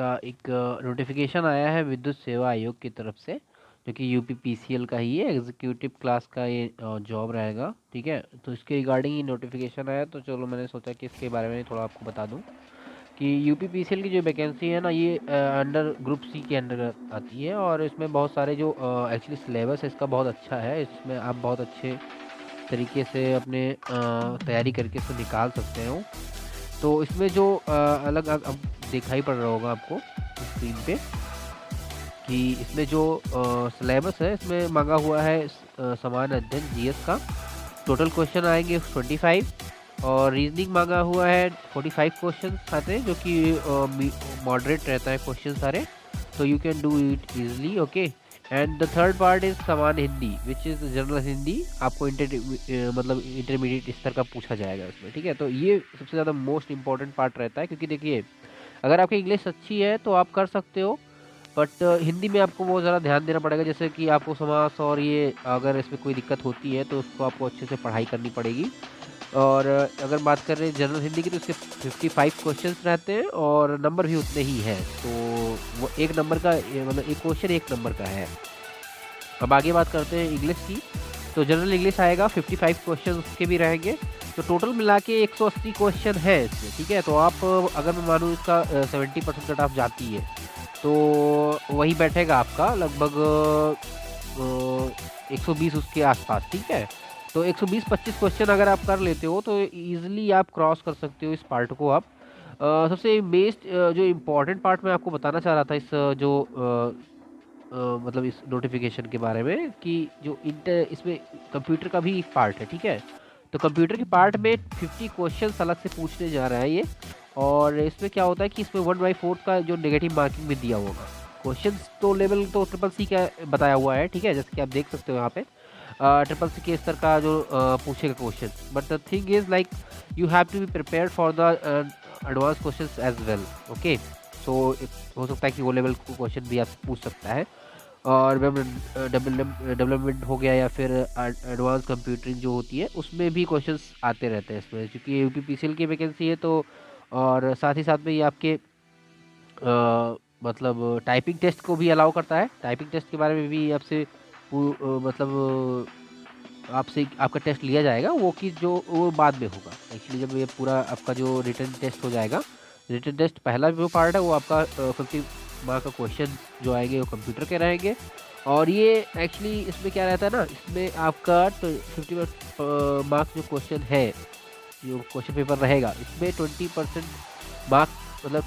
का एक नोटिफिकेशन आया है विद्युत सेवा आयोग की तरफ से, जो कि यूपीपीसीएल का ही है, एग्जीक्यूटिव क्लास का ये जॉब रहेगा। ठीक है, तो इसके रिगार्डिंग ये नोटिफिकेशन आया, तो चलो मैंने सोचा कि इसके बारे में थोड़ा आपको बता दूं कि यूपीपीसीएल की जो वैकेंसी है ना, ये अंडर ग्रुप सी के अंडर आती है। और इसमें बहुत सारे जो एक्चुअली सिलेबस है इसका बहुत अच्छा है। इसमें आप बहुत अच्छे तरीके से अपने तैयारी करके इसको निकाल सकते हो। तो इसमें जो अलग अब दिखाई पड़ रहा होगा आपको स्क्रीन पे कि इसमें जो सिलेबस है इसमें मांगा हुआ है समान अध्ययन जीएस का। टोटल क्वेश्चन आएंगे 25 और रीजनिंग मांगा हुआ है 45 क्वेश्चन आते हैं, जो कि मॉडरेट रहता है क्वेश्चन सारे, तो you can do it easily. Okay, and the third part is समान Hindi which is general Hindi. आपको मतलब इंटरमीडिएट स्तर का पूछा जाएगा इसमें। ठीक है, तो ये सबसे ज़्यादा मोस्ट इंपॉर्टेंट पार्ट रहता है, क्योंकि देखिए अगर आपकी इंग्लिश अच्छी है तो आप कर सकते हो, बट हिंदी में आपको बहुत ज़्यादा ध्यान देना पड़ेगा। जैसे कि आपको समास और ये अगर इसमें कोई दिक्कत होती है तो उसको आपको अच्छे से पढ़ाई करनी पड़ेगी। और अगर बात कर रहे हैं जनरल हिंदी की, तो इसके 55 क्वेश्चंस रहते हैं और नंबर भी उतने ही हैं। तो वो एक नंबर का मतलब एक क्वेश्चन एक नंबर का है। अब आगे बात करते हैं इंग्लिश की, तो जनरल इंग्लिश आएगा 55 क्वेश्चन उसके भी रहेंगे। तो टोटल मिला के 180 क्वेश्चन है इसमें। ठीक है, तो आप अगर मैं मानूँ इसका 70% कट ऑफ जाती है, तो वही बैठेगा आपका लगभग 120 उसके आसपास। ठीक है, तो 120-25 क्वेश्चन अगर आप कर लेते हो तो ईजिली आप क्रॉस कर सकते हो इस पार्ट को आप। सबसे बेस्ट जो इम्पोर्टेंट पार्ट मैं आपको बताना चाह रहा था इस मतलब इस नोटिफिकेशन के बारे में, कि जो इंटर इसमें कंप्यूटर का भी एक पार्ट है। ठीक है, तो कंप्यूटर के पार्ट में 50 क्वेश्चन अलग से पूछने जा रहा है ये। और इसमें क्या होता है कि इसमें 1/4 का जो नेगेटिव मार्किंग में दिया होगा। क्वेश्चन तो लेवल तो ट्रिपल सी का बताया हुआ है। ठीक है, जैसे कि आप देख सकते हो यहाँ पे ट्रिपल सी के स्तर का जो पूछेगा question, but the thing is like you have to be prepare for the advance question as well. Okay, so हो सकता है कि वो लेवल क्वेश्चन भी आप पूछ सकता है। और वेब डेवलपमेंट हो गया या फिर एडवांस कंप्यूटरिंग जो होती है उसमें भी क्वेश्चंस आते रहते हैं इसमें, क्योंकि यूपीपीसीएल की वैकेंसी है। तो और साथ ही साथ में ये आपके मतलब टाइपिंग टेस्ट को भी अलाउ करता है। टाइपिंग टेस्ट के बारे में भी आपसे मतलब आपसे आपका टेस्ट लिया जाएगा, वो कि जो वो बाद में होगा एक्चुअली, जब ये पूरा आपका जो रिटन टेस्ट हो जाएगा। रिटन टेस्ट पहला जो पार्ट है वो आपका 50 मार्क का क्वेश्चन जो आएंगे वो कंप्यूटर के रहेंगे। और ये एक्चुअली इसमें क्या रहता है ना, इसमें आपका 50 मार्क्स जो क्वेश्चन है, जो क्वेश्चन पेपर रहेगा, इसमें 20% मार्क्स मतलब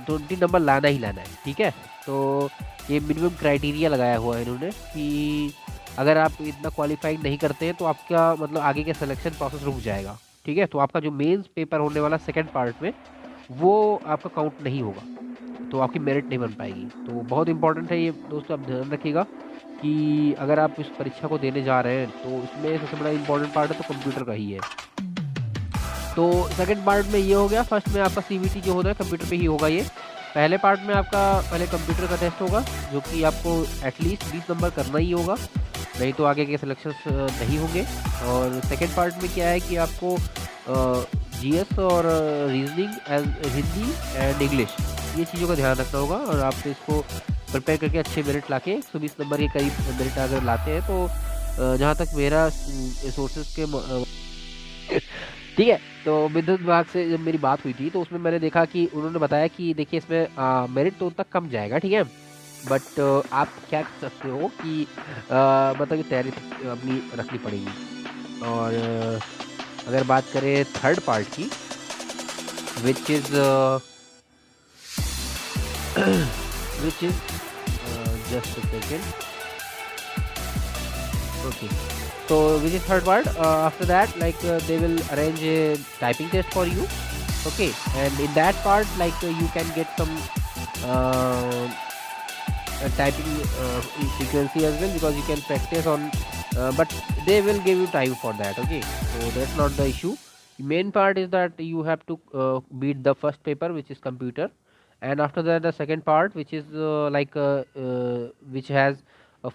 20 नंबर लाना ही लाना है। ठीक है, तो ये मिनिमम क्राइटेरिया लगाया हुआ है इन्होंने कि अगर आप इतना क्वालिफाई नहीं करते हैं तो आपका मतलब आगे का सिलेक्शन प्रोसेस रुक जाएगा। ठीक है, तो आपका जो मेंस पेपर होने वाला सेकंड पार्ट में वो आपका काउंट नहीं होगा, तो आपकी मेरिट नहीं बन पाएगी। तो बहुत इंपॉर्टेंट है ये दोस्तों, आप ध्यान रखिएगा कि अगर आप इस परीक्षा को देने जा रहे हैं तो इसमें सबसे बड़ा इंपॉर्टेंट पार्ट है तो कंप्यूटर का ही है। तो सेकंड पार्ट में ये हो गया। फर्स्ट में आपका सीबीटी जो होता है कंप्यूटर पे ही होगा ये। पहले पार्ट में आपका पहले कंप्यूटर का टेस्ट होगा, जो कि आपको एटलीस्ट 20 नंबर करना ही होगा, नहीं तो आगे के सिलेक्शंस नहीं होंगे। और सेकंड पार्ट में क्या है कि आपको जीएस और रीजनिंग हिंदी एंड इंग्लिश, ये चीज़ों का ध्यान रखना होगा। और आप इसको प्रिपेयर करके अच्छे मेरिट लाके 120 नंबर के करीब मेरिट अगर लाते हैं तो जहाँ तक मेरा सोर्सेज के ठीक है, तो विद्युत विभाग से जब मेरी बात हुई थी तो उसमें मैंने देखा कि उन्होंने बताया कि देखिए इसमें मेरिट तो उतना कम जाएगा। ठीक है, बट आप क्या कर सकते हो कि मतलब कि तैयारी अपनी रखनी पड़ेगी। और अगर बात करें थर्ड पार्ट की, which is which is just a second. Okay. So which is third part? After that, like they will arrange a typing test for you. Okay, and in that part, like you can get some uh, typing frequency as well, because you can practice on. But they will give you time for that. Okay, so that's not the issue. The main part is that you have to beat the first paper, which is computer, and after that the second part, which is which has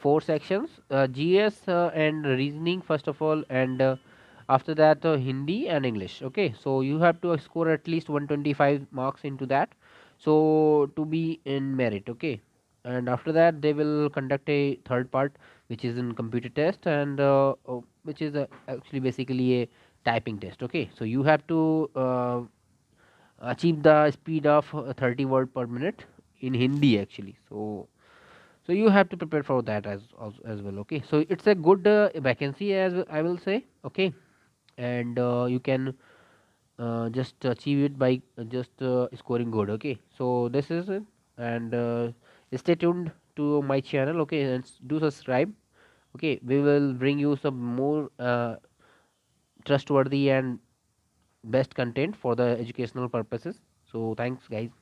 four sections: GS and reasoning first of all, and after that Hindi and English. Okay, so you have to score at least 125 marks into that. So to be in merit. Okay, and after that they will conduct a third part, which is in computer test, and which is actually basically a typing test. Okay, so you have to achieve the speed of 30 word per minute in Hindi actually. So you have to prepare for that as well. Okay, so it's a good vacancy, as I will say. Okay, and you can just achieve it by just scoring good. Okay, so this is it, and stay tuned to my channel. Okay, and do subscribe. Okay, we will bring you some more trustworthy and best content for the educational purposes. So thanks guys.